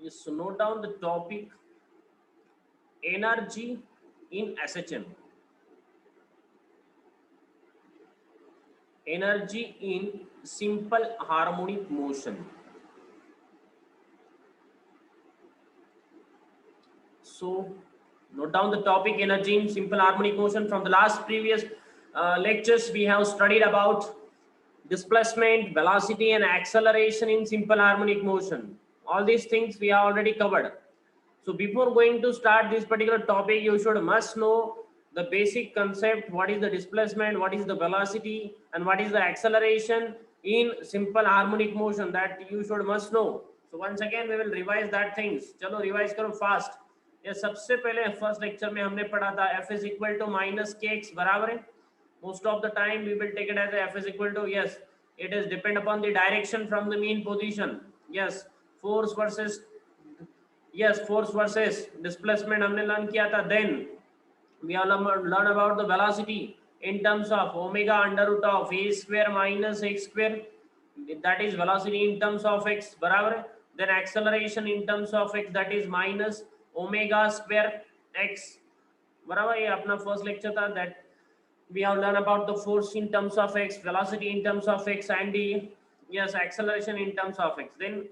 is to note down the topic energy in SHM. Energy in simple harmonic motion. So note down the topic energy in simple harmonic motion. From the last previous lectures, we have studied about displacement, velocity and acceleration in simple harmonic motion. All these things we have already covered. So before going to start this particular topic, you should must know the basic concept, what is the displacement, what is the velocity and what is the acceleration in simple harmonic motion, that you should must know. So once again we will revise that things. चलो revise करो fast. ये सबसे पहले first lecture में हमने पढ़ा था f is equal to minus kx बराबर है. Most of the time we will take it as f is equal to, yes, it is depend upon the direction from the mean position. Yes, force versus displacement हमने learn किया था. Then we have learn about the velocity in terms of omega under root of a square minus x square, that is velocity in terms of x बराबर है. Then acceleration in terms of x, that is minus omega square x बराबर. ये अपना first lecture था. that we have learned about the force in terms of x, velocity in terms of x and the, yes, acceleration in terms of x. Then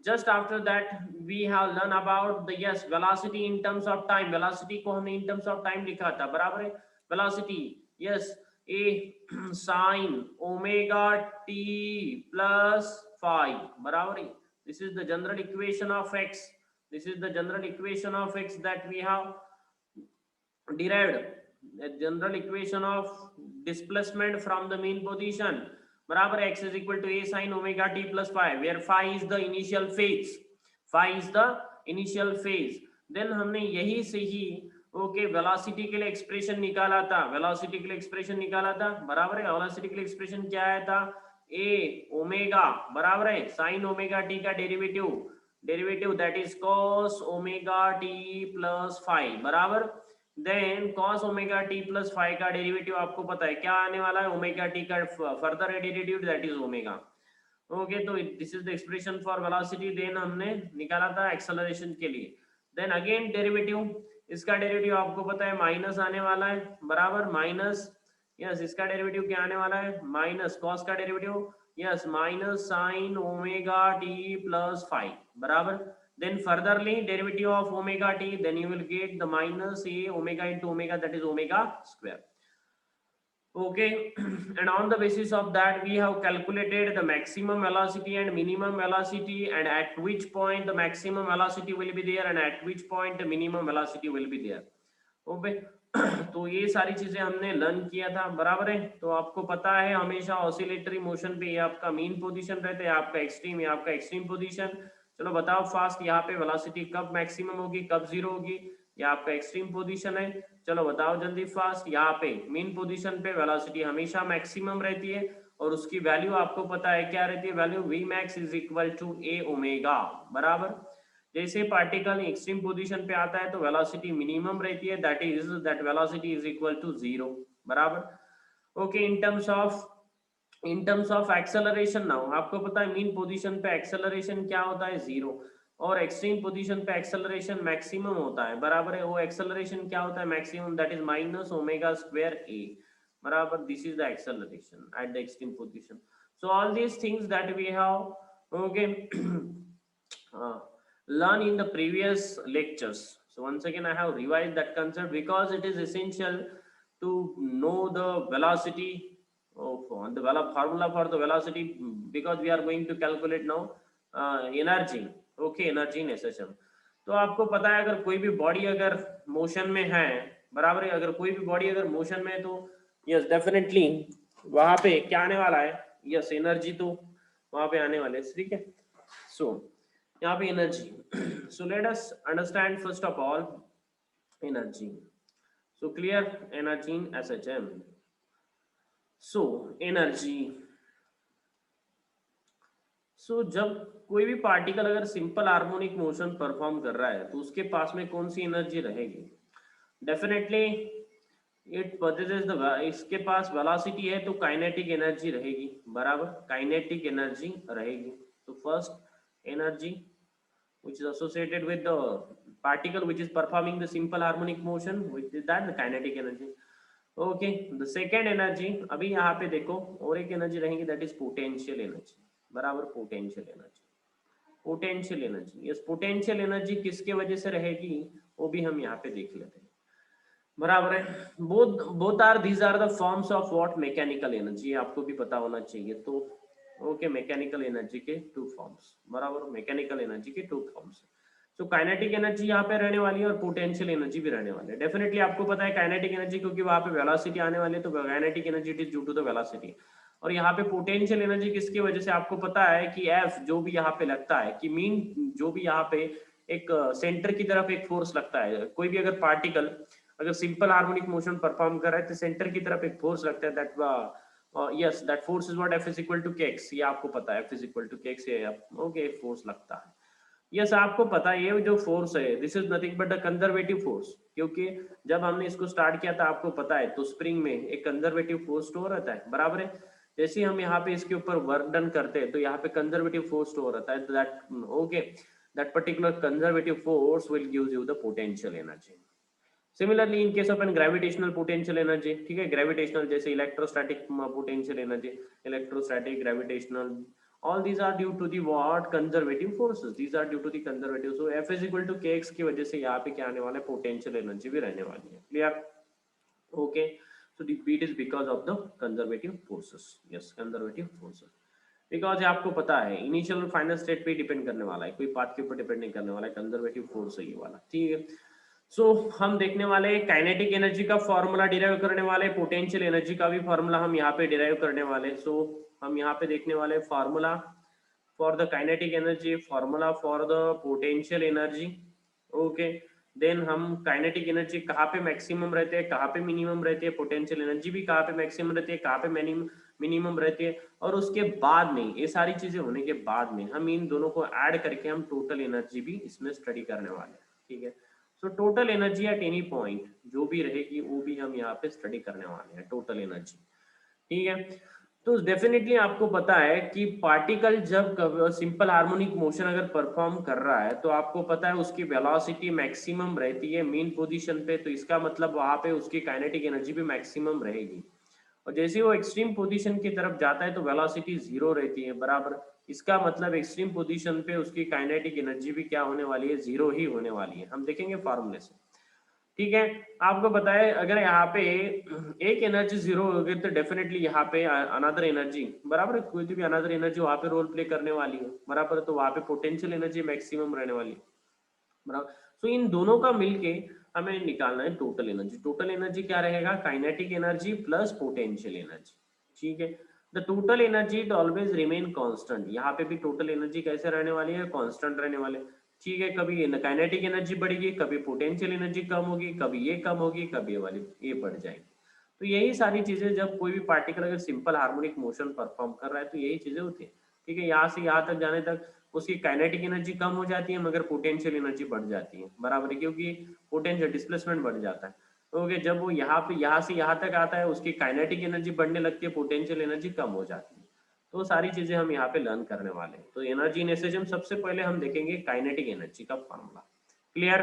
just after that we have learned about the, yes, velocity in terms of time. velocity को हमने in terms of time लिखा था बराबर है. velocity, yes, a sin omega t plus phi बराबर है. This is the general equation of x. This is the general equation of x that we have derived. A general equation of displacement from the mean position बराबर x is equal to a sin omega t plus phi, where phi is the initial phase. Then हमने यही से ही okay velocity के लिए expression निकाला था. बराबर है. वेलोसिटी के लिए एक्सप्रेशन क्या आया था? a ओमेगा बराबर है sin ओमेगा t का derivative that is cos omega t plus phi बराबर. Then cos omega t plus phi का डेरिवेटिव आपको पता है क्या आने वाला है? ओमेगा t का further derivative that is omega. Okay, तो this is the expression for velocity. Then हमने निकाला था एक्सेलरेशन के लिए. देन अगेन डेरिवेटिव, इसका डेरिवेटिव आपको पता है माइनस आने वाला है बराबर. माइनस, यस, इसका डेरिवेटिव क्या आने वाला है? माइनस कॉस का derivative, yes, minus sine omega t plus phi बराबर. Then furtherly derivative of omega t, then you will get the minus a omega into omega, that is omega square. Okay, and on the basis of that we have calculated the maximum velocity and minimum velocity, and at which point the maximum velocity will be there and at which point the minimum velocity will be there. Okay, तो ये सारी चीजें हमने learn किया था बराबर है. तो आपको पता है हमेशा ऑसिलेटरी मोशन पे ये आपका मीन पोजीशन रहता है, आपका एक्सट्रीम पोजीशन. चलो बताओ फास्ट, यहाँ पे वेलोसिटी कब मैक्सिमम होगी, कब जीरो होगी? ये आपका एक्सट्रीम पोजीशन है. चलो बताओ जल्दी फास्ट. यहाँ पे मीन पोजीशन पे वेलोसिटी हमेशा मैक्सिमम रहती है और उसकी वैल्यू आपको पता है क्या रहती है? Value v max is equal to a omega बराबर. जैसे पार्टिकल एक्सट्रीम पोजीशन पे आता है तो वेलोसिटी मिनिमम रहती है, that velocity is equal to zero बराबर. Okay, in terms of acceleration now आपको पता है मीन पोजीशन पे एक्सेलरेशन क्या होता है? जीरो. और एक्सट्रीम पोजीशन पे एक्सेलरेशन मैक्सिमम होता है बराबर है. वो एक्सेलरेशन क्या होता है? Maximum, that is minus omega square a बराबर. This is the acceleration at the extreme position. So all these things that we have okay learn in the previous lectures. So once again I have revised that concept because it is essential to know the velocity of the formula for the velocity, because we are going to calculate now energy. Okay, energy in SHM. तो आपको पता है अगर कोई भी body अगर motion में है बराबर है, अगर कोई भी बॉडी अगर मोशन में है तो यस डेफिनेटली वहां पे क्या आने वाला है? यस, एनर्जी तो वहां पे आने वाले. ठीक है, सो यहाँ पे energy. So let us understand first of all energy. So clear, energy in SHM. So energy, so जब कोई भी पार्टिकल अगर सिंपल हार्मोनिक मोशन परफॉर्म कर रहा है तो उसके पास में कौन सी एनर्जी रहेगी? डेफिनेटली इट पोजेसेस द, इसके पास वेलोसिटी है तो काइनेटिक एनर्जी रहेगी बराबर. काइनेटिक एनर्जी रहेगी. तो first energy which is associated with the particle which is performing the simple harmonic motion, which is that the kinetic energy. Okay, the second energy, अभी यहाँ पे देखो और एक एनर्जी रहेगी, that is potential energy, बराबर potential energy, potential energy. Yes, potential energy किसके वजह से रहेगी वो भी हम यहाँ पे देख लेते हैं, बराबर है। Both both are these are the forms of what, mechanical energy, आपको भी पता होना चाहिए। तो ओके, मैकेनिकल एनर्जी के टू फॉर्म्स, बराबर, मैकेनिकल एनर्जी के टू फॉर्म्स। तो काइनेटिक एनर्जी यहाँ पे रहने वाली है और पोटेंशियल एनर्जी भी रहने वाली है। डेफिनेटली आपको पता है काइनेटिक एनर्जी क्योंकि वहाँ पे वेलोसिटी आने वाली है, तो kinetic energy it is due to the velocity. और यहाँ पे पोटेंशियल एनर्जी किसकी वजह से, आपको पता है कि एफ जो भी यहाँ पे लगता है कि मीन जो भी यहाँ पे एक सेंटर की तरफ एक फोर्स लगता है, कोई भी अगर पार्टिकल अगर सिंपल हार्मोनिक मोशन परफॉर्म कर रहा है तो सेंटर की तरफ एक फोर्स लगता है, that yes that force is what, f is equal to kx, ये आपको पता है, f is equal to kx, okay, force लगता है। यस, आपको पता है ये जो फोर्स है this is nothing but a conservative force, क्योंकि जब हमने इसको स्टार्ट किया था आपको पता है तो स्प्रिंग में एक कंजर्वेटिव फोर्स स्टोर रहता है, बराबर है। जैसे हम यहाँ पे इसके ऊपर वर्क डन करते हैं तो यहाँ पे कंजर्वेटिव फोर्स स्टोर रहता है, that okay, that particular conservative force will gives you the potential energy. Similarly in case of an gravitational potential energy, ठीक है, ग्रेविटेशनल जैसे electrostatic potential energy, electrostatic, gravitational, all these are due to the what, conservative forces, these are due to the conservative, so F is equal to kx की वजह से यहाँ पे क्या आने वाला है, पोटेंशियल एनर्जी भी रहने वाली है, clear. Okay, so the beat is because of the conservative forces, yes, conservative forces, because आपको पता है इनिशियल और फाइनल स्टेट पे डिपेंड करने वाला है, कोई पाथ के ऊपर डिपेंड नहीं करने वाला है, कंजर्वेटिव फोर्स है ये वाला, ठीक है। सो हम देखने वाले काइनेटिक एनर्जी का फॉर्मूला डिराइव करने वाले, पोटेंशियल एनर्जी का भी फॉर्मूला हम यहाँ पे डिराइव करने वाले। सो हम यहाँ पे देखने वाले formula for the kinetic energy, formula for the potential energy, okay. Then हम काइनेटिक एनर्जी कहाँ पे मैक्सिमम रहते हैं, कहाँ पे मिनिमम रहती है, पोटेंशियल एनर्जी भी कहाँ पे मैक्सिमम रहती है, कहाँ पे मिनिमम रहती है, और उसके बाद में ये सारी चीजें होने के बाद में हम इन दोनों को ऐड करके हम टोटल एनर्जी भी इसमें स्टडी करने वाले हैं, ठीक है। So total energy at any point जो भी रहेगी वो भी हम यहाँ पे स्टडी करने वाले हैं, टोटल एनर्जी, ठीक है। तो डेफिनेटली आपको पता है कि पार्टिकल जब सिंपल हार्मोनिक मोशन अगर परफॉर्म कर रहा है तो आपको पता है उसकी वेलोसिटी मैक्सिमम रहती है मेन पोजीशन पे, तो इसका मतलब वहां पे उसकी काइनेटिक एनर्जी भी मैक्सिमम रहेगी। और जैसे वो एक्सट्रीम पोजीशन की तरफ जाता है तो वेलोसिटी जीरो रहती है, बराबर। इसका मतलब एक्सट्रीम पोजीशन पे उसकी काइनेटिक एनर्जी भी क्या होने वाली है, जीरो ही होने वाली है, हम देखेंगे फॉर्मूले से, ठीक है। आपको बताए अगर यहाँ पे एक एनर्जी जीरो होगी तो डेफिनेटली यहाँ पे अनदर एनर्जी, बराबर, कोई भी अनदर एनर्जी वहां पे रोल प्ले करने वाली है, बराबर, तो वहां पे पोटेंशियल एनर्जी मैक्सिमम रहने वाली है, बराबर। सो इन दोनों का मिलके हमें निकालना है टोटल एनर्जी। टोटल एनर्जी क्या रहेगा, kinetic energy plus potential energy, ठीक है। The total energy always remain constant, यहाँ पे भी टोटल एनर्जी कैसे रहने वाली है, कांस्टेंट रहने वाले, ठीक है। कभी काइनेटिक एनर्जी बढ़ेगी, कभी पोटेंशियल एनर्जी कम होगी, कभी ये कम होगी, कभी ये वाली ये बढ़ जाएगी। तो यही सारी चीजें जब कोई भी पार्टिकल अगर सिंपल हार्मोनिक मोशन परफॉर्म कर रहा है तो यही चीजें होती है, ठीक है। यहाँ से यहाँ तक जाने तक उसकी काइनेटिक एनर्जी कम हो जाती है मगर पोटेंशियल एनर्जी बढ़ जाती है, बराबर है, क्योंकि पोटेंशियल डिस्प्लेसमेंट बढ़ जाता है। ओके, जब वो यहाँ पे यहाँ से यहाँ तक आता है उसकी काइनेटिक एनर्जी बढ़ने लगती है, पोटेंशियल एनर्जी कम हो जाती है। तो सारी चीजें हम यहाँ पे लर्न करने वाले हैं। तो एनर्जी इन एसएचएम सबसे पहले हम देखेंगे काइनेटिक एनर्जी का फॉर्मूला, क्लियर।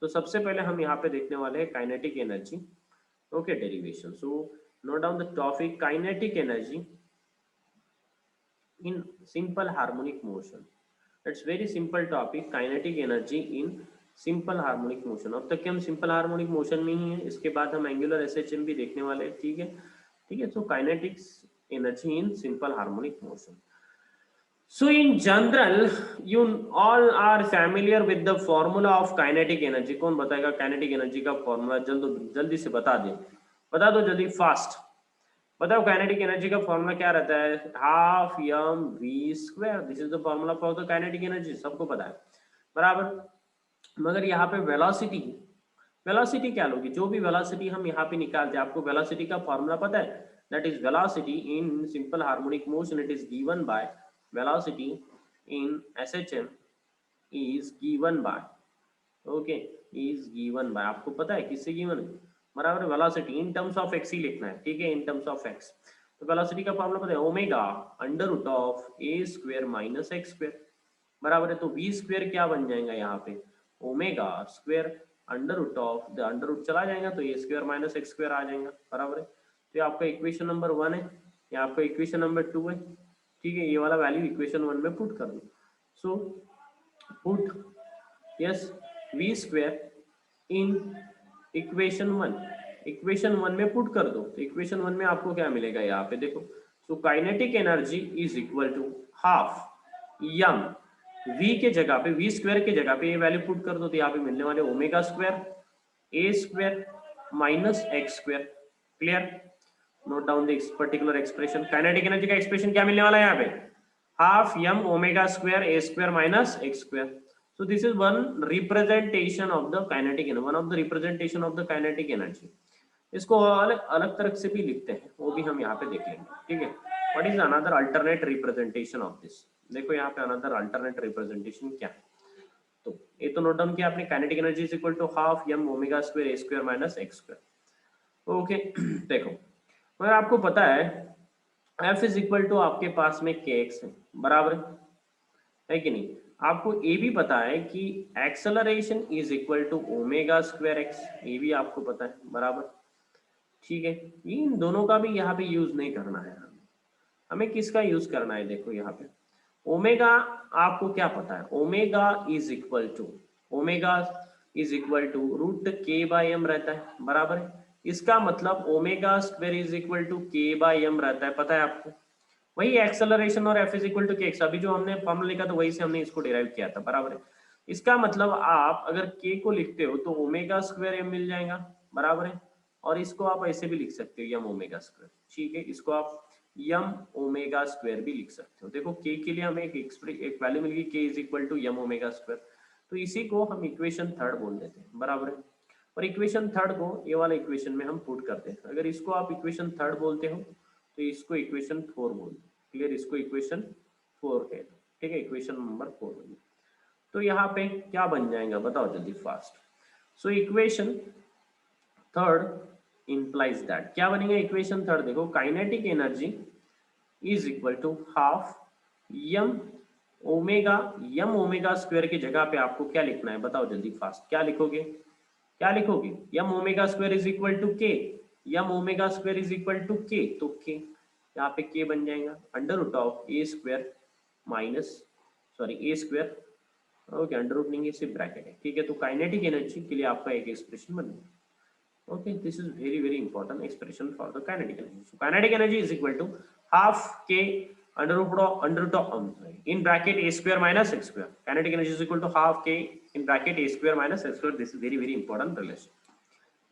तो सबसे पहले हम यहाँ पे देखने वाले हैं kinetic energy, okay, derivation. So note down the topic kinetic energy in simple harmonic motion. It's very simple topic, kinetic energy in simple harmonic motion। अब तक के हम सिंपल हार्मोनिक मोशन में ही है, इसके बाद हम एंगुलर एसएचएम भी देखने वाले हैं, ठीक है, ठीक है। So kinetics energy in simple harmonic motion. So in general, you all are familiar with the formula of kinetic energy। कौन बताएगा kinetic energy का फॉर्मूला, जल्दी से बता दो जल्दी, फास्ट बताओ। काइनेटिक एनर्जी का फॉर्मूला क्या रहता है, half m v square, this is the formula for the kinetic energy, सबको पता है, बराबर। मगर यहाँ पे वेलोसिटी क्या लोगी, जो भी वेलोसिटी हम यहाँ पे निकालते हैं, आपको वेलोसिटी का फॉर्मूला पता है, that is velocity in simple harmonic motion, it is given by velocity in SHM is given by, okay, is given by, आपको पता है किससे गिवन है, बराबर। Velocity in terms of x ही लिखना है, ठीक है, इन टर्म्स ऑफ एक्स। तो वेलोसिटी का फॉर्मूला पता है, omega under root of a square minus x square, बराबर है। तो वी स्क्वायर क्या बन जाएगा यहाँ पे, omega square under root of the under root चला जाएगा तो a square minus x square आ जाएगा, बराबर है। तो ये आपका इक्वेशन नंबर 1 है, ये आपका इक्वेशन नंबर 2 है, ठीक है। ये वाला वैल्यू इक्वेशन 1 में पुट कर दो। So put yes v square in equation 1, equation 1 में पुट कर दो। तो इक्वेशन 1 में आपको क्या मिलेगा यहाँ पे देखो, so kinetic energy is equal to half m, v के जगह पे वी स्क्वायर के जगह पे ये वैल्यू पुट कर दो तो यहाँ पे मिलने वाले omega square a square minus x square. Clear, note down this particular expression. Kinetic energy का एक्सप्रेशन क्या मिलने वाला है यहाँ पे, half m omega square a square minus x square. So this is one representation of the kinetic energy, one of the representation of the kinetic energy। इसको अलग अलग तरह से भी लिखते हैं, वो भी हम यहाँ पे देख लेंगे, ठीक है। What is another alternate representation of this? देखो यहाँ पे another alternate representation क्या है, तो ये तो नोट डाउन किया आपने, kinetic energy is equal to half m omega square a square minus x square. Okay देखो, मगर आपको पता है F इज इक्वल टू आपके पास में kx है, बराबर है कि नहीं। आपको ये भी पता है कि acceleration is equal to omega square x, ये भी आपको पता है, बराबर, ठीक है। इन दोनों का भी यहाँ पे यूज नहीं करना है, हमें किसका यूज करना है, देखो यहाँ पे ओमेगा आपको क्या पता है, omega is equal to root k by m रहता है, बराबर है। इसका मतलब omega square is equal to k by m रहता है, पता है आपको। वही एक्सेलरेशन और f is equal to k x, अभी जो हमने फॉर्मूला लिखा था वही से हमने इसको डिराइव किया था, बराबर है। इसका मतलब आप अगर के को लिखते हो तो ओमेगा स्क्वायर एम मिल जाएगा, बराबर है। और इसको आप ऐसे भी लिख सकते हो यम ओमेगा स्क्वायर, ठीक है। इसको आप यम ओमेगा स्क्वायर भी लिख सकते हो। देखो के के लिए हमें एक वैल्यू मिल गई, k is equal to m omega square, तो इसी को हम इक्वेशन 3 बोल देते हैं, बराबर है। और इक्वेशन 3 को ये वाला इक्वेशन में हम पुट करते हैं। अगर इसको आप इक्वेशन 3 बोलते हो तो इसको इक्वेशन 4 बोल दो, क्लियर, इसको इक्वेशन 4 कह दो, ठीक है, इक्वेशन नंबर 4 बन। तो यहाँ पे क्या बन जाएगा बताओ जल्दी fast. So equation 3 implies that, क्या बनेगा इक्वेशन 3 देखो, kinetic energy is equal to half m omega square की जगह पे आपको क्या लिखना है बताओ जल्दी फास्ट, क्या लिखोगे, m omega square is equal to k, m omega square is equal to k, तो के यहाँ पे के बन जाएगा under root of a square minus a square, okay, under root नहीं है सिर्फ ब्रैकेट है, ठीक है। तो काइनेटिक एनर्जी के लिए आपका एक एक्सप्रेशन बन गया, okay. This is very very important expression for the kinetic energy. So kinetic energy is equal to half k under root of in bracket a square minus x square, kinetic energy is equal to half k in bracket a square minus x square। this is very very important relation,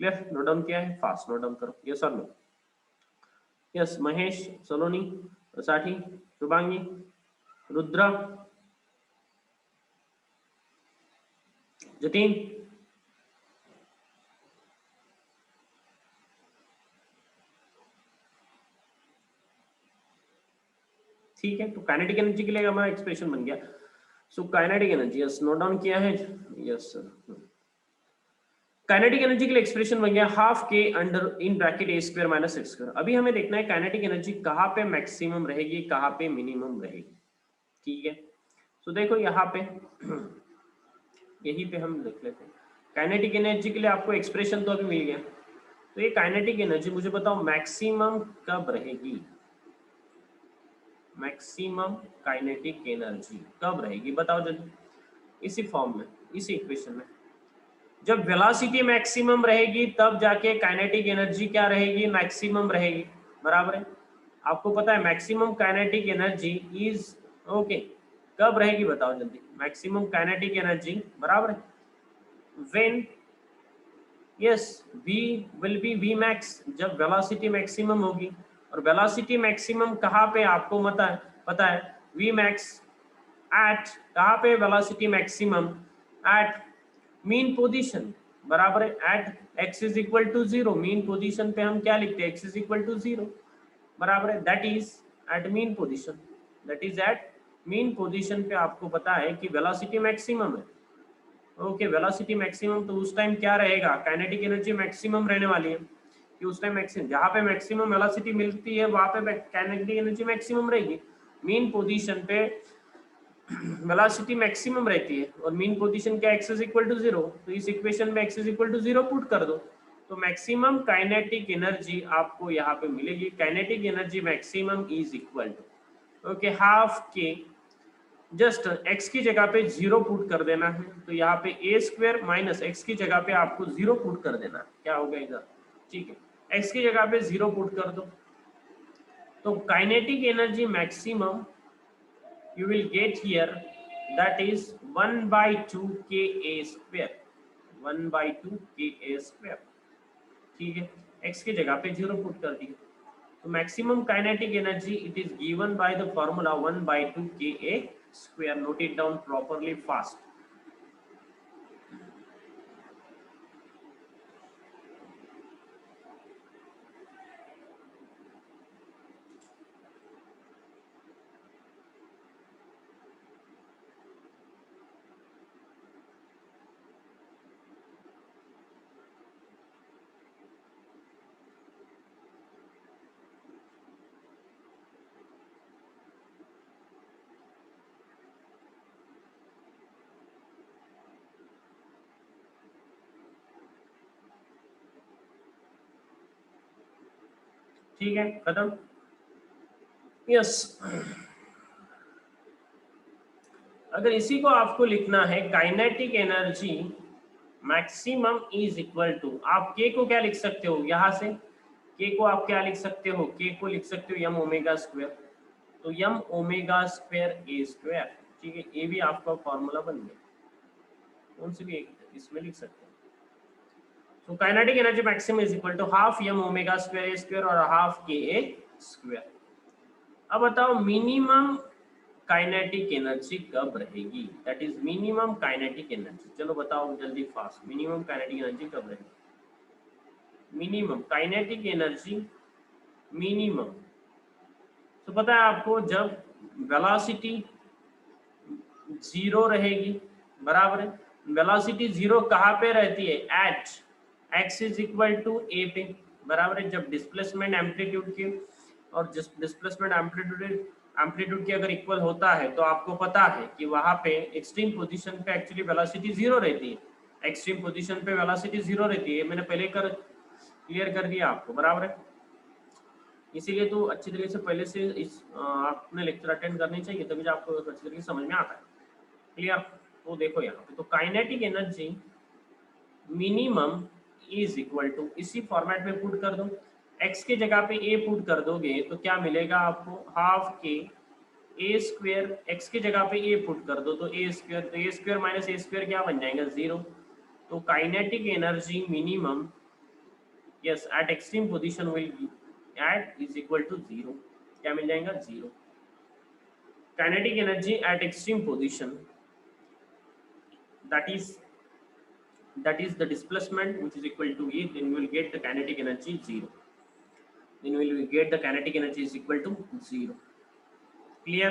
clear, note down किया है, fast note down करो, yes और no, yes. Mahesh, सलोनी, साठी, शुभांगी, रुद्रा, जतीन, ठीक है। तो kinetic energy के लिए हमारा एक्सप्रेशन बन गया। सो kinetic energy, yes, note down किया है, यस सर। काइनेटिक एनर्जी के लिए एक्सप्रेशन बन गया half k under in bracket A square minus x square. अभी हमें देखना है काइनेटिक एनर्जी कहाँ पे मैक्सिमम रहेगी, कहाँ पे मिनिमम रहेगी, ठीक है। सो देखो यहाँ पे यही पे हम देख लेते हैं। काइनेटिक एनर्जी के लिए आपको एक्सप्रेशन तो अभी मिल गया, तो ये काइनेटिक एनर्जी मुझे बताओ मैक्सिमम कब रहेगी, मैक्सिमम काइनेटिक एनर्जी कब रहेगी बताओ जल्दी, इसी फॉर्म में, इसी इक्वेशन में। जब वेलोसिटी मैक्सिमम रहेगी तब जाके काइनेटिक एनर्जी क्या रहेगी, मैक्सिमम रहेगी, बराबर है। आपको पता है maximum kinetic energy is okay कब रहेगी बताओ जल्दी, मैक्सिमम काइनेटिक एनर्जी बराबर है when, yes, v will be v max, जब वेलोसिटी मैक्सिमम होगी। और वेलोसिटी मैक्सिमम कहाँ पे आपको पता है v max एट कहाँ पे velocity maximum, at mean position, बराबर है, at x is equal to 0, mean position पे हम क्या लिखते हैं, x इज इक्वल टू 0, बराबर है, that is at mean position, that is at mean position पे आपको पता है कि वेलोसिटी मैक्सिमम है, ओके। वेलोसिटी मैक्सिमम तो उस टाइम क्या रहेगा, काइनेटिक एनर्जी मैक्सिमम रहने वाली है कि उस टाइम मैक्सिमम, जहाँ पे मैक्सिमम वेलोसिटी मिलती है वहाँ पे काइनेटिक एनर्जी मैक्सिमम रहेगी। मीन पोजीशन पे वेलोसिटी मैक्सिमम रहती है और मीन पोजीशन क्या x इज इक्वल टू 0, तो इस इक्वेशन में x is equal to 0 put कर दो, तो मैक्सिमम काइनेटिक एनर्जी आपको यहाँ पे मिलेगी। Kinetic energy maximum is equal to, okay, half k, just x की जगह पे 0 पुट कर देना है, तो यहाँ पे a स्क्वायर माइनस x की जगह पे आपको 0 पुट कर देना है, क्या होगा इधर, ठीक है, x की जगह पे 0 पुट कर दो, तो kinetic energy maximum you will get here, that is 1 by 2 ka square, 1 by 2 ka square, ठीक है, x की जगह पे 0 पुट कर दिया, तो maximum kinetic energy it is given by the formula 1 by 2 ka square, note it down properly fast। ठीक है, खत्म, यस। अगर इसी को आपको लिखना है, kinetic energy maximum is equal to, आप के को क्या लिख सकते हो, यहाँ से के को आप क्या लिख सकते हो, के को लिख सकते हो यम ओमेगा स्क्वायर, तो m omega square a square, ठीक है, ये भी आपका फॉर्मूला बन गया, कौन सी भी एक इसमें लिख सकते हैं। तो kinetic energy maximum is equal to half m omega square a square और हाफ के ए स्क्वायर। अब बताओ मिनिमम काइनेटिक एनर्जी कब रहेगी, that is minimum kinetic energy, चलो बताओ जल्दी फास्ट, मिनिमम काइनेटिक एनर्जी कब रहेगी, मिनिमम काइनेटिक एनर्जी मिनिमम, तो पता है आपको जब वेलोसिटी 0 रहेगी, बराबर है, वेलोसिटी 0 कहाँ पे रहती है, at x is equal to a पे, बराबर है, जब डिस्प्लेसमेंट एम्पलीट्यूड के और डिस्प्लेसमेंट एम्पलीट्यूड के अगर इक्वल होता है, तो आपको पता है कि वहां पे एक्सट्रीम पोजीशन पे एक्चुअली वेलोसिटी 0 रहती है, एक्सट्रीम पोजीशन पे वेलोसिटी 0 रहती है, मैंने पहले क्लियर कर दिया आपको, बराबर है, इसीलिए तो अच्छी तरीके से पहले से इस आपने लेक्चर अटेंड करनी चाहिए, तभी आपको अच्छी तरीके से समझ में आता है, क्लियर। तो देखो यहाँ पे, तो kinetic energy minimum is equal to, इसी फॉर्मेट में पुट कर दो, x की जगह पे a पुट कर दोगे तो क्या मिलेगा आपको, half k a square, x की जगह पे a पुट कर दो तो a स्क्वायर, तो a square minus a square क्या बन जाएगा, 0, तो kinetic energy minimum, yes, at extreme position will at is equal to 0, क्या मिल जाएगा, 0, kinetic energy at extreme position, that is the displacement which is equal to E, then we will get the kinetic energy 0, then we will get the kinetic energy is equal to 0, clear।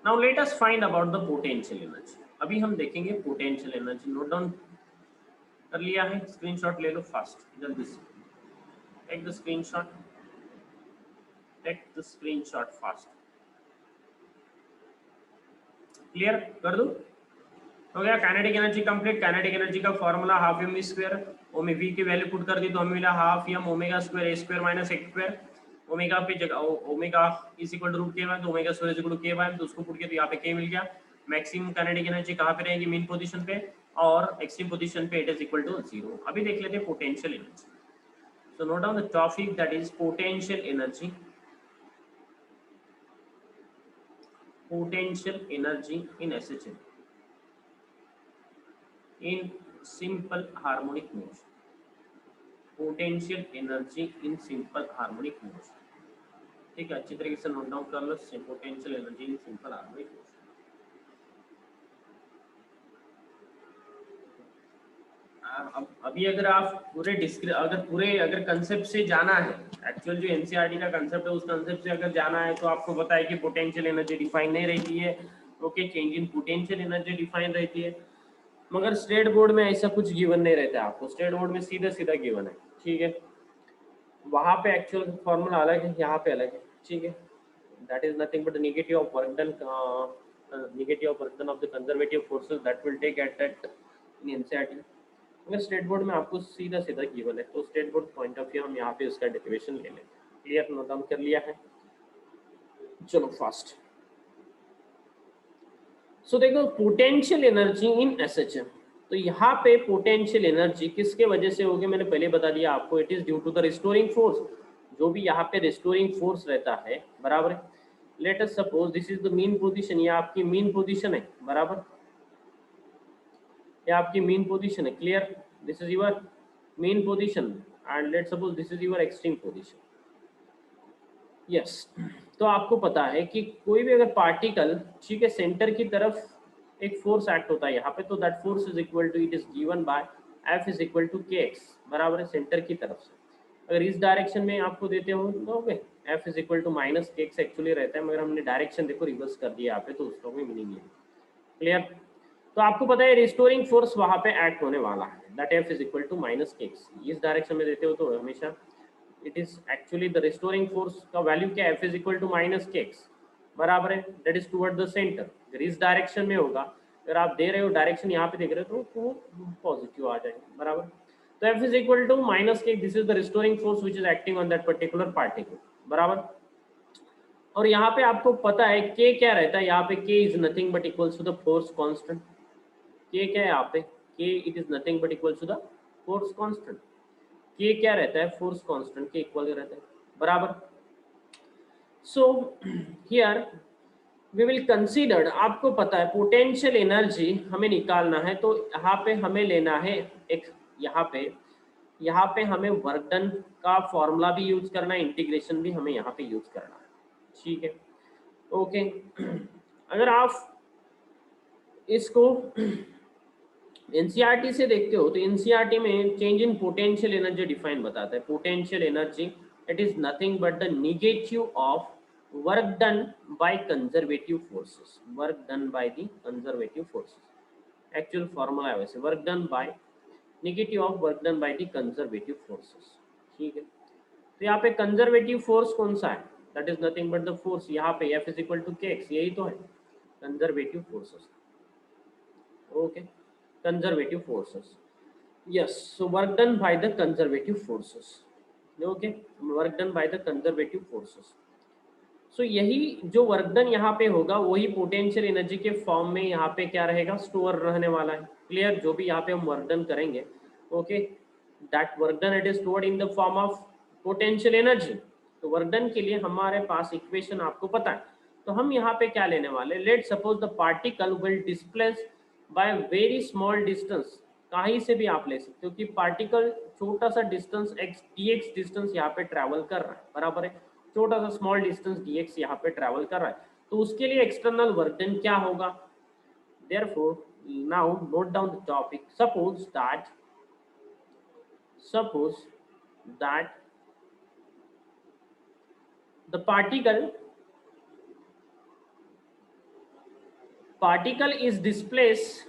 now let us find about the potential energy, अभी हम देखेंगे potential energy, note down कर लिया है, screenshot ले लो fast जल्दी से, take the screenshot, take the screenshot fast, clear कर दो, हो गया kinetic energy complete. Kinetic energy का फॉर्मूला हाफ एम स्क्वायर, ओमे वी की वैल्यू पुट कर दी तो हमें मिला half m omega square a square minus x square, omega पे जगह omega is equal to root k y, तो omega square is equal to k y, तो उसको पुट किया तो यहाँ पे के मिल गया। मैक्सिमम काइनेटिक एनर्जी कहाँ पे रहेगी, मीन पोजीशन पे, और एक्सट्रीम पोजीशन पे इट इज इक्वल टू 0। अभी देख लेते हैं potential energy, so note down the topic that is potential energy, potential energy in SHM in simple harmonic motion, potential energy in simple harmonic motion, ठीक है, अच्छी तरीके से नोट डाउन कर लो, potential energy in simple harmonic motion. अभी अगर आप अगर कंसेप्ट से जाना है, एक्चुअल जो एनसीईआरटी का कंसेप्ट है उस कंसेप्ट से अगर जाना है, तो आपको पता है कि पोटेंशियल एनर्जी डिफाइन नहीं रहती है, okay, change in potential energy define रहती है, मगर स्टेट बोर्ड में ऐसा कुछ गिवन नहीं रहता है आपको, स्टेट बोर्ड में सीधा सीधा गिवन है, ठीक है, वहां पे एक्चुअल फॉर्मूला अलग है, यहाँ पे अलग है, ठीक है, that is nothing but negative of work done negative of work done of the conservative forces that will take at that in NCERT. अगर स्टेट बोर्ड में आपको सीधा सीधा गिवन है तो state board point of view हम यहाँ पे उसका डेरिवेशन ले लेंगे। क्लियर, नोट डाउन कर लिया है? चलो फास्ट। सो देखो पोटेंशियल एनर्जी इन एसएचएम, तो यहाँ पे पोटेंशियल एनर्जी किसके वजह से होगी, मैंने पहले बता दिया आपको, it is due to the restoring force. जो भी यहाँ पे रिस्टोरिंग फोर्स रहता है, बराबर है। Let us suppose this is the mean position, ये आपकी मीन पोजीशन है, बराबर, ये आपकी मीन पोजीशन है। Clear, this is your mean position and let suppose this is your extreme position. Yes, तो आपको पता है कि कोई भी अगर पार्टिकल, ठीक है, सेंटर की तरफ एक फोर्स एक्ट होता है यहाँ पे, तो that force is equal to, it is given by F is equal to kx, बराबर है, सेंटर की तरफ से। अगर इस डायरेक्शन में आपको देते हो तो F is equal to minus kx actually रहता है, मगर हमने डायरेक्शन देखो रिवर्स कर दिया यहाँ पे, तो उसका कोई मीनिंग नहीं है। क्लियर, तो आपको पता है रिस्टोरिंग फोर्स वहां पे एक्ट होने वाला है, that F is equal to minus kx। इस डायरेक्शन में देते हो तो हमेशा it is actually the restoring force का वैल्यू क्या है, F is equal to minus kx, बराबर है, that is toward the center. अगर इस डायरेक्शन में होगा, अगर आप दे रहे हो डायरेक्शन यहाँ पे देख रहे हो तो पॉजिटिव आ जाएगा, बराबर। तो F is equal to minus kx, this is the restoring force which is acting on that particular particle, बराबर। और यहाँ पे आपको पता है K क्या रहता है, यहाँ पे K is nothing but equals to the force constant. K क्या है यहाँ पे, K it is nothing but equals to the force constant. K क्या रहता है, फोर्स कांस्टेंट के इक्वल रहता है, बराबर। So here we will consider, आपको पता है पोटेंशियल एनर्जी हमें निकालना है, तो यहाँ पे हमें लेना है एक, यहाँ पे हमें वर्क डन का फॉर्मूला भी यूज करना है, इंटीग्रेशन भी हमें यहाँ पे यूज करना है, ठीक है, ओके। अगर आप इसको एनसीईआरटी से देखते हो तो एनसीईआरटी में change in potential energy define बताता है। Potential energy it is nothing but the negative of work done by conservative forces, work done by the conservative forces, actual formula है वैसे, work done by negative of work done by the conservative forces, ठीक है। तो यहाँ पे conservative force कौन सा है, that is nothing but the force, यहाँ पे F is equal to kx, यही तो है conservative forces, okay, conservative forces, yes, so work done by the conservative forces, okay, work done by the conservative forces। सो यही जो work done यहाँ पे होगा वही पोटेंशियल एनर्जी के फॉर्म में यहाँ पे क्या रहेगा, स्टोर रहने वाला है। क्लियर, जो भी यहाँ पे हम वर्क डन करेंगे, okay, that work done it is stored in the form of potential energy. तो वर्क डन के लिए हमारे पास इक्वेशन आपको पता है, तो हम यहाँ पे क्या लेने वाले, let suppose the particle will displace bye very small distance, कहीं से भी आप ले सकते हो कि पार्टिकल छोटा सा डिस्टेंस dx डिस्टेंस यहाँ पे ट्रेवल कर रहा है, बराबर है, छोटा सा स्मॉल डिस्टेंस dx यहाँ पे ट्रैवल कर रहा है, तो उसके लिए एक्सटर्नल वर्क डन क्या होगा। Therefore now note down the topic, suppose that the particle is displaced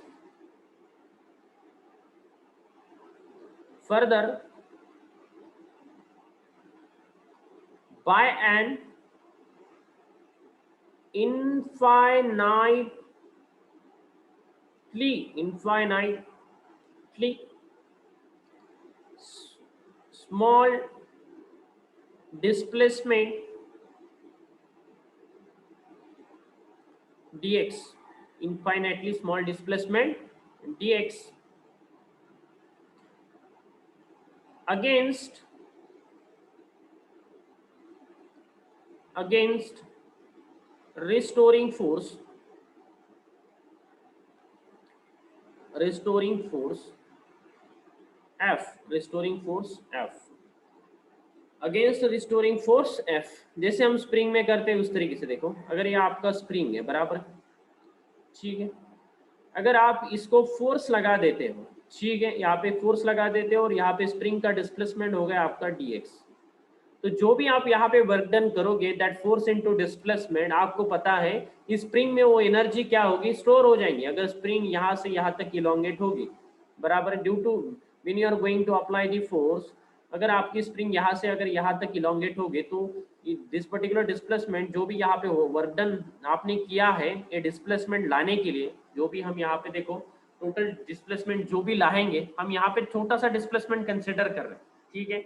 further by an infinitely small displacement dx, infinitely small displacement dx against restoring force F against restoring force F, जैसे हम spring में करते हैं उस तरीके से। देखो अगर ये आपका स्प्रिंग है, बराबर, ठीक है, अगर आप इसको फोर्स लगा देते हो, ठीक है, यहाँ पे फोर्स लगा देते हो और यहाँ पे स्प्रिंग का डिस्प्लेसमेंट हो गया आपका dx, तो जो भी आप यहाँ पे वर्क डन करोगे दैट फोर्स इनटू डिस्प्लेसमेंट, आपको पता है इस स्प्रिंग में वो एनर्जी क्या होगी, स्टोर हो जाएंगी। अगर स्प्रिंग यहाँ से यहाँ तक इलोंगेट होगी, बराबर, due to when you are going to apply the force, अगर आपकी स्प्रिंग यहाँ से अगर यहाँ तक इलोंगेट होगी तो दिस पर्टिकुलर डिस्प्लेसमेंट, जो भी यहाँ पे वर्क डन आपने किया है ये डिस्प्लेसमेंट लाने के लिए, जो भी हम यहाँ पे देखो टोटल डिस्प्लेसमेंट जो भी लाएंगे, हम यहाँ पे छोटा सा डिस्प्लेसमेंट कंसिडर कर रहे हैं, ठीक है,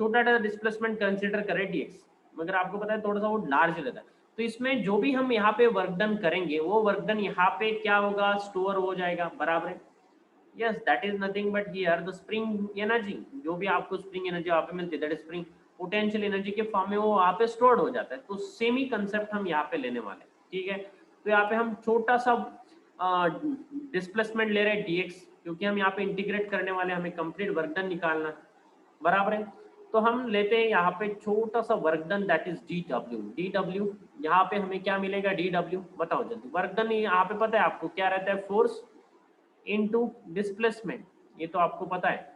छोटा सा डिस्प्लेसमेंट कंसिडर करें डीएक्स, मगर आपको पता है थोड़ा सा वो लार्ज रहता है। तो इसमें जो भी हम यहाँ पे वर्क डन करेंगे वो वर्क डन यहाँ पे क्या होगा, स्टोर हो जाएगा, बराबर है। Yes, that is nothing but here the spring energy, जो भी आपको स्प्रिंग एनर्जी वहाँ पे मिलती है that is spring potential energy के फॉर्म में वो वहाँ पे स्टोर्ड हो जाता है। तो सेम ही कंसेप्ट हम यहाँ पे लेने वाले हैं, ठीक है। तो यहाँ पे हम छोटा सा डिस्प्लेसमेंट ले रहे हैं dx, क्योंकि हम यहाँ पे इंटीग्रेट करने वाले, हमें कंप्लीट वर्क डन निकालना है, बराबर है। तो हम लेते हैं यहाँ पे छोटा सा work done that is dw यहाँ पे हमें क्या मिलेगा, dw बताओ जल्दी। वर्क डन यहाँ पे पता है आपको क्या रहता है, फोर्स इनटू डिस्प्लेसमेंट, ये तो आपको पता है।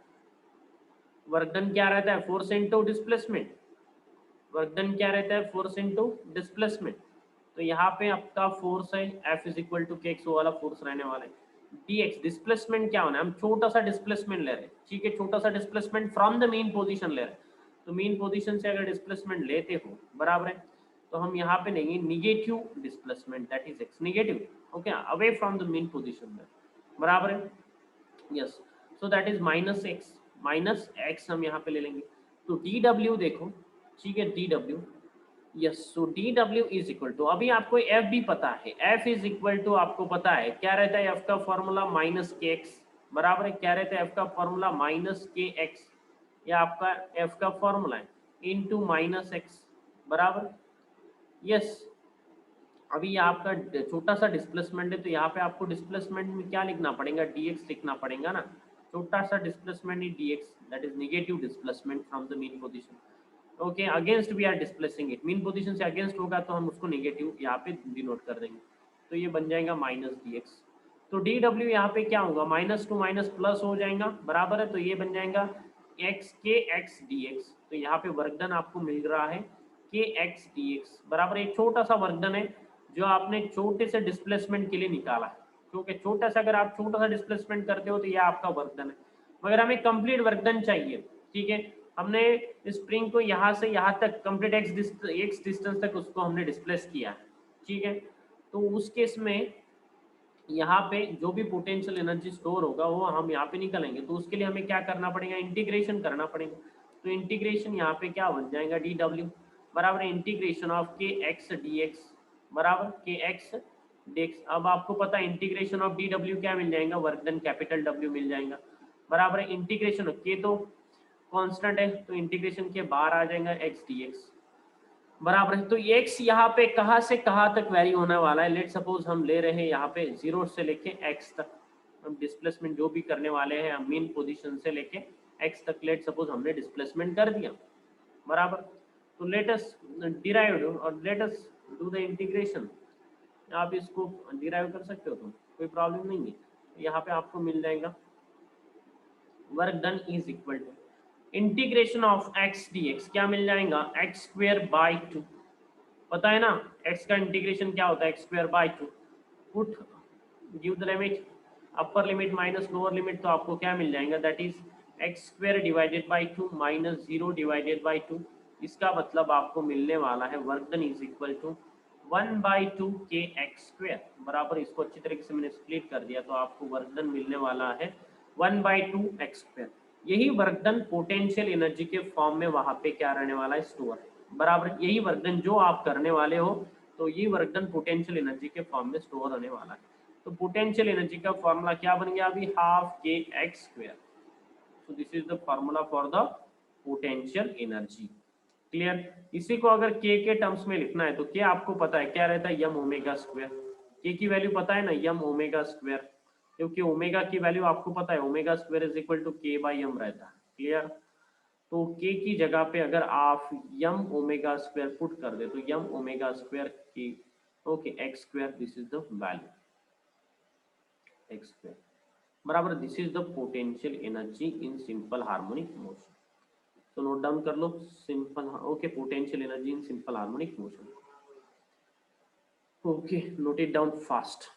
वर्क डन क्या रहता है, force into displacement, work done क्या रहता है, फोर्स इनटू डिस्प्लेसमेंट। तो यहाँ पे आपका फोर्स है F is equal to k x, वो वाला फोर्स रहने वाला है। dx डिस्प्लेसमेंट क्या होना है, हम छोटा सा डिस्प्लेसमेंट ले रहे हैं, ठीक है, छोटा सा displacement from the main position ले रहे हैं। तो मेन पोजीशन से अगर डिस्प्लेसमेंट लेते हो, बराबर है, तो हम यहाँ पे लेंगे negative displacement that is x, negative, okay, away from the main position में, बराबर है। Yes, so that is minus x हम यहाँ पे ले लेंगे। तो डी डब्ल्यू देखो, ठीक है, D W, yes, so D W is equal to, अभी आपको एफ भी पता है, एफ इज इक्वल टू आपको पता है क्या रहता है, एफ का फॉर्मूला माइनस के एक्स, बराबर है, क्या रहता है एफ का फॉर्मूला माइनस के एक्स, ये आपका एफ का फॉर्मूला है, इनटू माइनस एक्स, बराबर। यस, अभी ये आपका छोटा सा डिस्प्लेसमेंट है, तो यहाँ पे आपको डिस्प्लेसमेंट में क्या लिखना पड़ेगा, dx लिखना पड़ेगा ना, छोटा सा displacement is dx, that is negative displacement from the mean position, okay, against we are displacing it, mean position से अगेंस्ट होगा तो हम उसको नेगेटिव यहाँ पे डिनोट कर देंगे, तो ये बन जाएगा माइनस dx। तो dw यहाँ पे क्या होगा, माइनस टू माइनस प्लस हो जाएगा, बराबर है, तो ये बन जाएगा x के x dx, तो यहाँ पे वर्कडन आपको मिल रहा है के x dx, बराबर, एक छोटा सा वर्कडन है जो आपने छोटे से डिस्प्लेसमेंट के लिए निकाला है, क्योंकि छोटा सा, अगर आप छोटा सा डिस्प्लेसमेंट करते हो तो यह आपका वर्कडन है, मगर हमें कंप्लीट वर्कडन चाहिए, ठीक है। हमने स्प्रिंग को यहाँ से यहाँ तक कंप्लीट एक्स डिस्टेंस तक उसको हमने डिस्प्लेस किया है, ठीक है। तो उस केस में यहाँ पे जो भी पोटेंशियल एनर्जी स्टोर होगा वो हम यहाँ पे निकालेंगे, तो उसके लिए हमें क्या करना पड़ेगा, इंटीग्रेशन करना पड़ेगा। तो इंटीग्रेशन यहाँ पे क्या बन जाएगा, डी डब्ल्यू बराबर इंटीग्रेशन ऑफ के एक्स डी एक्स, बराबर के एक्स डी एक्स। अब आपको पता है इंटीग्रेशन ऑफ डी डब्ल्यू क्या मिल जाएगा, वर्क डन कैपिटल डब्ल्यू मिल जाएगा, बराबर है। इंटीग्रेशन के तो कांस्टेंट है, तो इंटीग्रेशन के बाहर आ जाएगा एक्स डी एक्स, बराबर है। तो x यहाँ पे कहाँ से कहाँ तक वेरी होने वाला है, लेट सपोज हम ले रहे हैं यहाँ पे 0 से लेके x तक, हम डिस्प्लेसमेंट जो भी करने वाले हैं हम मेन पोजीशन से लेके x तक, लेट सपोज हमने डिस्प्लेसमेंट कर दिया, बराबर। तो लेट अस डिराइव और let us do the integration, आप इसको डिराइव कर सकते हो, तुम कोई प्रॉब्लम नहीं है। यहाँ पे आपको मिल जाएगा work done is equal to integration of x dx, क्या मिल जाएगा, एक्स स्क्वेयर बाई 2, पता है ना x का इंटीग्रेशन क्या होता है, x square by 2, put give the limit, upper limit minus lower limit, तो आपको क्या मिल जाएगा, that is x square divided by 2 minus 0 divided by 2, इसका मतलब आपको मिलने वाला है work done is equal to 1/2 k x square, बराबर। इसको अच्छी तरीके से मैंने स्प्लिट कर दिया, तो आपको वर्क डन मिलने वाला है 1/2 एक्स स्क्वेयर। यही वर्क डन पोटेंशियल एनर्जी के फॉर्म में वहां पे क्या रहने वाला है, स्टोर है, बराबर। यही वर्क डन जो आप करने वाले हो, तो ये वर्क डन पोटेंशियल एनर्जी के फॉर्म में स्टोर होने वाला है। तो पोटेंशियल एनर्जी का फॉर्मूला क्या बन गया अभी, half k x square. So this is the formula for the potential energy, clear. इसी को अगर के टर्म्स में लिखना है तो के आपको पता है क्या रहता है, यम ओमेगा स्क्वायर, के की वैल्यू पता है ना, यम ओमेगा स्क्वायर, क्योंकि ओमेगा की वैल्यू आपको पता है, omega square is equal to k by m रहता है, क्लियर। तो के की जगह पे अगर आप यम ओमेगा स्क्वायर पुट कर दे तो यम ओमेगा स्क्वायर की, okay, x square, this is the value x square, बराबर। This is the potential energy in simple harmonic motion. तो नोट डाउन कर लो, simple, okay, potential energy in simple harmonic motion, okay, note it down fast.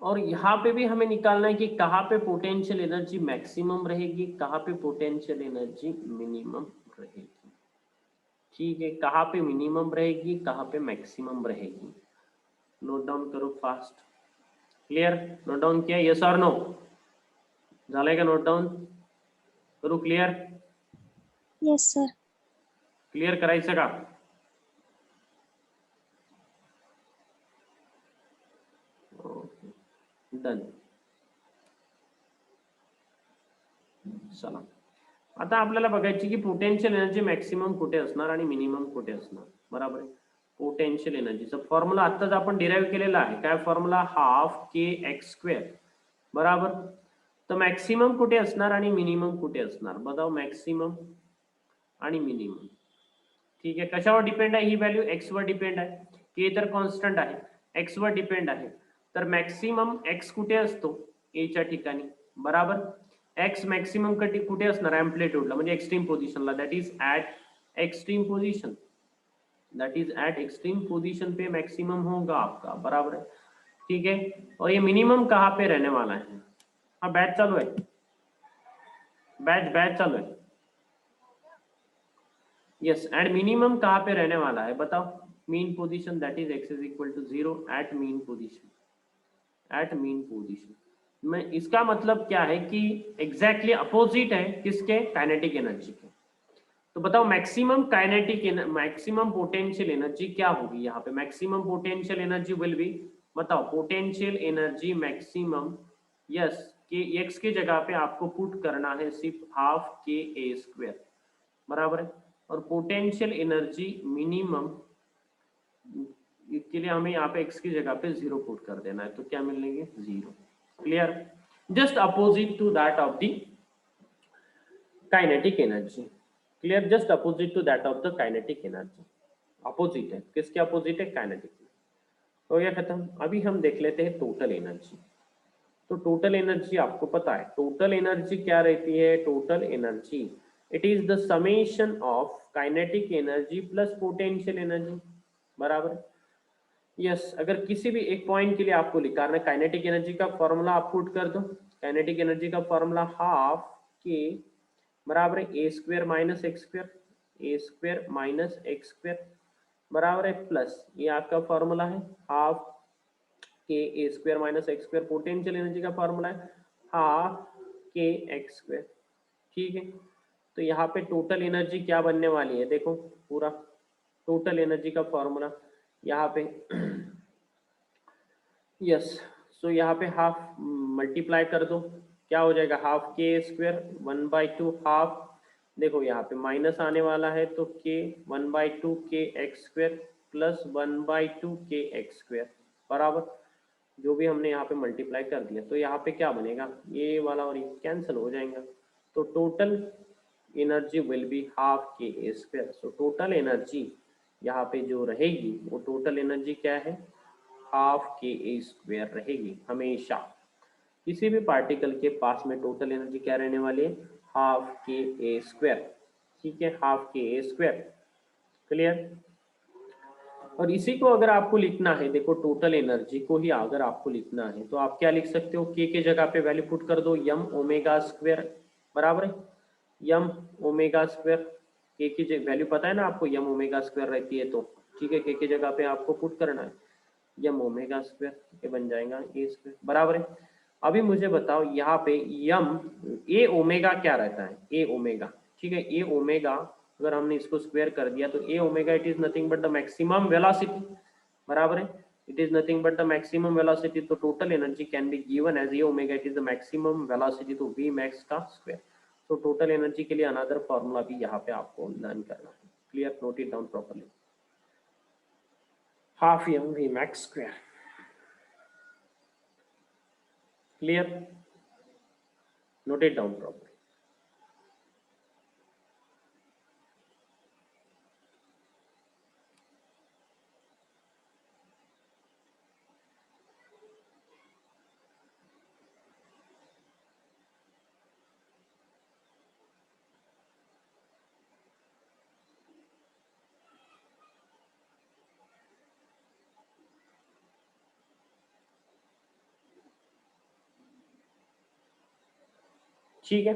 और यहाँ पे भी हमें निकालना है कि कहाँ पे पोटेंशियल एनर्जी मैक्सिमम रहेगी, कहाँ पे पोटेंशियल एनर्जी मिनिमम रहेगी। ठीक है, कहाँ पे मिनिमम रहेगी, कहाँ पे मैक्सिमम रहेगी, नोट डाउन करो फास्ट। क्लियर? नोट डाउन किया? यस और नो? झालंय का नोट डाउन? करू क्लियर? Yes sir. क्लियर करायचं का? डन. चला, आता आपल्याला बघायची की पोटेन्शियल एनर्जी मॅक्सिमम कुठे असणार आणि मिनिमम कुठे असणार. बरोबर आहे. पोटेन्शियल एनर्जीचा फॉर्म्युला आत्ताच आपण डिराईव्ह केलेला आहे. काय formula? Half k x square. बरोबर. तर मॅक्सिमम कुठे असणार आणि मिनिमम कुठे असणार? बताओ. मॅक्सिमम आणि मिनिमम. ठीक आहे, कशावर डिपेंड आहे ही व्हॅल्यू? एक्स वर डिपेंड आहे. के तर कॉन्स्टंट आहे, एक्स वर डिपेंड आहे. तर मॅक्सिमम एक्स कुठे असतो? ए च्या ठिकाणी. बरोबर. एक्स मॅक्सिमम कुठे असणार? एम्प्लिट्यूडला, म्हणजे एक्सट्रीम पोझिशनला. That is at extreme position. That is eight extreme position पे मैक्सिमम होगा आपका. बराबर है. ठीक है, और ये मिनिमम कहाँ पे रहने वाला है? हाँ, बैच चालू है, बैच चालू है. यस, एंड मिनिमम कहाँ पे रहने वाला है बताओ? Mean position, that is x is equal to 0 at mean position. At mean position में इसका मतलब क्या है कि एग्जैक्टली अपोजिट है किसके? काइनेटिक एनर्जी के. तो बताओ maximum kinetic maximum potential energy क्या होगी यहाँ पे? Maximum potential energy will be, बताओ, पोटेंशियल एनर्जी मैक्सिमम. यस, के एक्स के जगह पे आपको पुट करना है सिर्फ हाफ के ए स्क्वायर. बराबर है. और पोटेंशियल एनर्जी मिनिमम के लिए हमें यहाँ पे एक्स की जगह पे 0 पुट कर देना है. तो क्या मिलेंगे? 0. Clear? Just opposite to that of the kinetic energy. Clear? Just opposite to that of the kinetic energy. Opposite है, किसके अपोजिट है? काइनेटिक. तो ये खत्म. अभी हम देख लेते हैं टोटल एनर्जी. तो टोटल एनर्जी आपको पता है, टोटल एनर्जी क्या रहती है? Total energy, it is the summation of kinetic energy plus potential energy. बराबर. यस, अगर किसी भी एक पॉइंट के लिए आपको निकालना है, काइनेटिक एनर्जी का फॉर्मूला आप पुट कर दो. काइनेटिक एनर्जी का फॉर्मूला हाफ के बराबर है a square minus x square. A square minus x square बराबर है प्लस, ये आपका फॉर्मूला है half k a square minus x square. Potential energy का फॉर्मूला है हाफ के एक्स स्क्वायर. ठीक है, तो यहाँ पे टोटल एनर्जी क्या बनने वाली है? देखो पूरा टोटल एनर्जी का फॉर्मूला यहाँ पे. यस, सो यहाँ पे हाफ मल्टीप्लाई कर दो, क्या हो जाएगा? हाफ के स्क्वायर 1/2 हाफ. देखो यहाँ पे माइनस आने वाला है तो के 1/2 k x square plus 1/2 k x square. बराबर. जो भी हमने यहाँ पे मल्टीप्लाई कर दिया, तो यहाँ पे क्या बनेगा? ये वाला और ये कैंसिल हो जाएगा. तो total energy will be half k a square. So total energy यहाँ पे जो रहेगी वो टोटल एनर्जी क्या है? हाफ के ए स्क्वायर रहेगी. हमेशा किसी भी पार्टिकल के पास में टोटल एनर्जी क्या रहने वाली है? Half k a square. ठीक है, half k a square. Clear? और इसी को अगर आपको लिखना है, देखो टोटल एनर्जी को ही अगर आपको लिखना है तो आप क्या लिख सकते हो? के जगह पे वैल्यू पुट कर दो यम ओमेगा स्क्वायर. बराबर है. यम ओमेगा स्क्वायर, के की वैल्यू पता है ना आपको, यम ओमेगा स्क्वायर रहती है तो. ठीक है, के की जगह पे आपको पुट करना है यम ओमेगा स्क्वायर. ये बन जाएगा ए स्क्वायर. बराबर है. अभी मुझे बताओ यहाँ पे यम ए ओमेगा क्या रहता है? ए ओमेगा. ठीक है, ए ओमेगा अगर हमने इसको स्क्वायर कर दिया तो a omega it is nothing but the maximum velocity. बराबर है. It is nothing but the maximum velocity. तो total energy can be given as a omega, it is the maximum velocity, तो वी मैक्स का square. तो total energy के लिए another formula भी यहाँ पे आपको लर्न करना है. Clear? Note it down properly. Half m v max square. Clear? Note it down properly. ठीक है,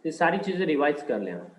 ये सारी चीजें रिवाइज कर लें आप।